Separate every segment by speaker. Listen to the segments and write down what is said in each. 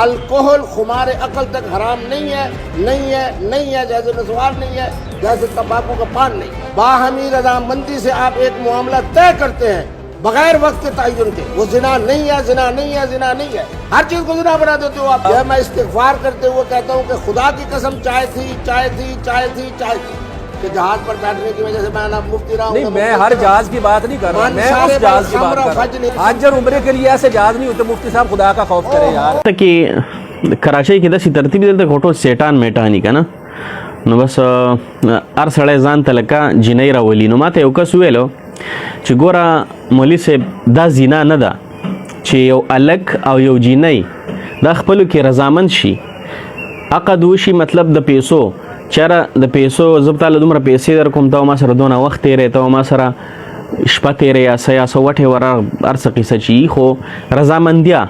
Speaker 1: अल्कोहल खुमार अकल तक हराम नहीं है, नहीं है, नहीं है, जैसे नस्वार नहीं है, जैसे तंबाकू का पान नहीं। बाहमी रजामंदी से आप एक मामला तय करते हैं बगैर वक्त के तयन के, वो जिना नहीं है, जिना नहीं है, जिना नहीं है, हर चीज को जिना बना देते हो आप। मैं इस्तिग़फ़ार करते हुए कहता हूँ कि खुदा की कसम चाय थी, चाय थी, चाय थी, चाय थी कि जहाज पर बैठने की वजह से मैं ना मुफ्ती रहा हूँ।
Speaker 2: नहीं, मैं हर जहाज की बात नहीं कर रहा, मैं उस जहाज की बात कर रहा हूँ। हज और उम्रे के लिए ऐसे जहाज नहीं होते। मुफ्ती साहब खुदा का खौफ करे यार।
Speaker 3: कि कराची की दसी तरतीब दलते घोटो सेटान मेटानी का ना नो बस अर सड़े जान तलका जिनई रावली नो माते उकस वेलो چې ګوره مولوي صاحب دا زنا نه ده چې یو الک او یو جینۍ دا خپلو کې رضامند شي عقد وشي، مطلب د پیسو چېره د پیسو زه به تاله دومره پیسې در کوم ته ما سره دونه وخت تېری ته ما سره شپه تېری یا څه یا څه وټې ور هر څه قیصه چې خو رضامندیا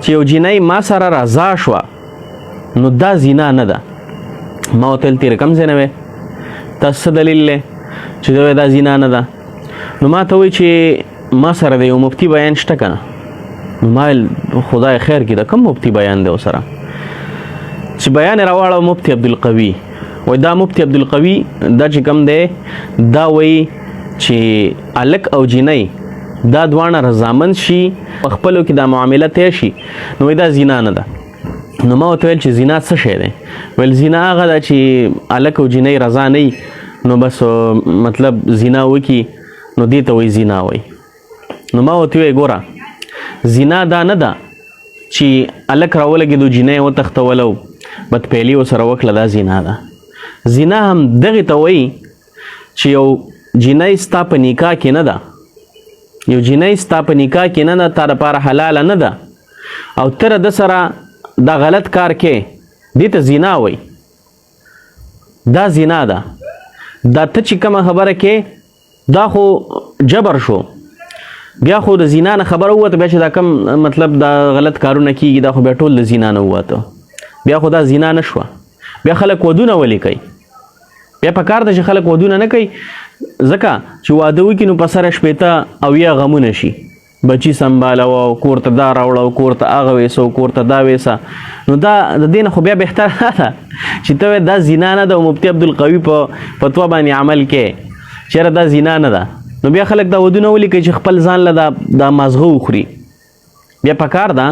Speaker 3: چې یو جینۍ ما سره رضا شوه نو دا زنا نه ده. ما ورته ویل تېره کوم ځای نه وې تاسو څه دلیل دی چې دوی دا زنا نه ده؟ نو ما ته وایي چې ما سره د یو مفتي بیان شته که نه؟ نو ما ویل خدای خیر کړي، د کوم مفتي بیان دی ورسره؟ چې بیان یې راواړو مفتي عبدالقوي. وایي دا مفتي عبدالقوي دا چې کوم دی دا وایي چې الک او جینۍ دا دواړه رضامند شي په خپلو کې دا معامله طی شي نو وایي دا زنا نه ده. نو ما ورته ویل چې زنا څه شی دی؟ ویل زنا هغه ده چې الک او جینۍ رضا نه وي نو بس مطلب زنا وکي نو دې ته وایي زنا وایي. نو ما ورته ویل ګوره زنا دا نه ده چې الک راولګېدو جینۍ وتښتولو بدپیلي ورسره وکړه، دا زنا ده. زنا هم دغې ته وایي چې یو جینۍ ستا په نکاح کې نه ده، یو جینۍ ستا په نکاح کې نه ده، تا دپاره حلاله نه ده او ته د سره دا غلط کار کې، دې ته زنا وایي. دا زنا ده. دا ته چې کومه خبره کې دا خو جبر شو، بیا خو د زنا نه خبره ووته، بیا چې دا کم مطلب دا غلط کارونه کیږي دا خو بیا ټول د زنا نه ووته، بیا خو دا زنا نه شوه. بیا خلک ودونه ولې کوي؟ بیا پکار ده چې خلک ودونه نه کوي ځکه چې واده وکړي نو په سره شپېته اویا غمونه شي، بچي سنبالوه، کور ته دا راوړه، کور ته هغه ویسه، کور ته دا ویسه. نو دا د دې نه خو بیا بهتره ده چې ته دا زنا نه ده او مفتي عبدالقوي په فتوا باندې عمل کې چېرې دا زنا نه ده. نو بیا خلک دا ودونه ولې کوي چې خپل ځان له دا مازغه وخوري. بیا پکار ده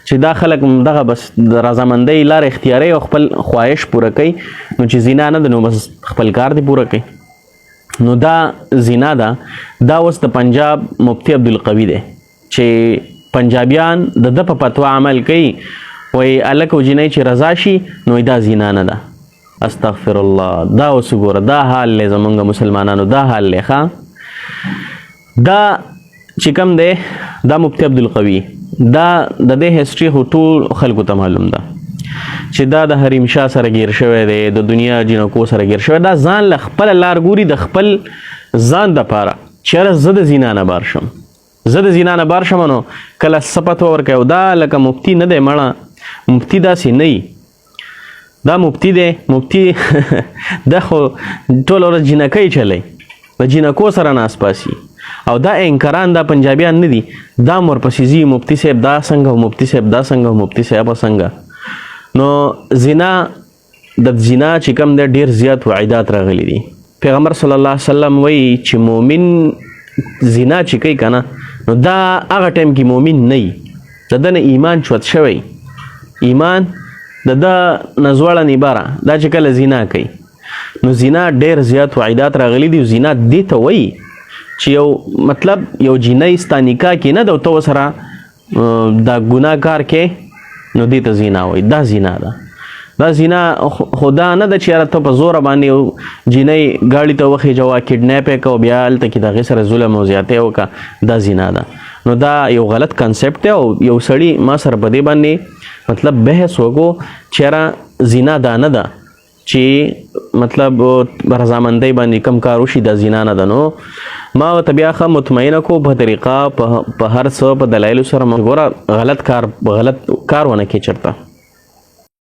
Speaker 3: چې دا خلک دغه بس د رضامندۍ لاره اختیاروي او خپل خواهش پوره کوي. نو چې زنا نه ده نو بس خپل کار دې پوره کوي. نو دا زنا ده. دا اوس د پنجاب مفتي عبدالقوي دی چې پنجابیان د ده په فتوا عمل کوي، وایي الک او جینۍ چې رضا شي نو دا زنا نه ده. استغفر الله. دا اوس وګوره دا حال دی زمونږ مسلمانانو، دا حال دی. ښه دا چې کوم دی دا مفتي عبدالقوي دا د دې هسټري خو ټول خلکو ته معلوم ده چې دا د حریم شاه سره ګیر شوی دی، د دنیا جنکو سره ګیر شوی. دا ځان له خپله لار ګوري د خپل ځان دپاره چې یاره زه د زنا نه بار شم، زه د زنا نه بار شم. نو کله څه پته ورکوي او دا لکه مفتي نه دی مړه، مفتي داسې نه وي. دا مفتي دی، مفتي دا خو ټوله ورځ جینکۍ چلی، د جینکو سره ناست پاسي او دا انکران دا پنجابیان نه دي، دا ورپسې ځي مفتي صاحب دا څنګه او مفتي صاحب دا څنګه او مفتي صاحب څنګه. نو زنا د زنا چې کوم دی ډېر زیات وعیدات راغلي دي. پیغمبر صلی الله علیه وسلم وایي چې مؤمن زنا چې کوي که نه نو دا هغه ټایم کې مؤمن نه وي، د ده نه ایمان چوت شوی، ایمان د ده نه زوړه نیباره دا چې کله زنا کوي نو زنا ډېر زیات وعیدات راغلي دي. زنا دې ته وایي چې یو مطلب یو جینۍ ستا نکاح کې نه ده او ته ورسره دا ګناه کار کې نو دې ته زنا وایي. دا زنا ده. دا زنا خو دا نه ده چې یاره ته په زوره باندې یو جینۍ ګاډي ته وخېجوه، کډنیپ یې کوه، بیا هلته کې د هغې سره ظلم او زیاتی وکړه، دا زنا ده. نو دا یو غلط کنسپټ دی او یو سړي ما سره په دې باندې مطلب بحث وکړو چې یاره زنا دا نه ده چې مطلب رضامندۍ باندې کم کار وشي، دا زنا نه ده. نو ما ورته بیا ښه مطمئنه کو په طریقه په هر څه په دلایلو سره ګوره غلط کار ونه کړې چېرته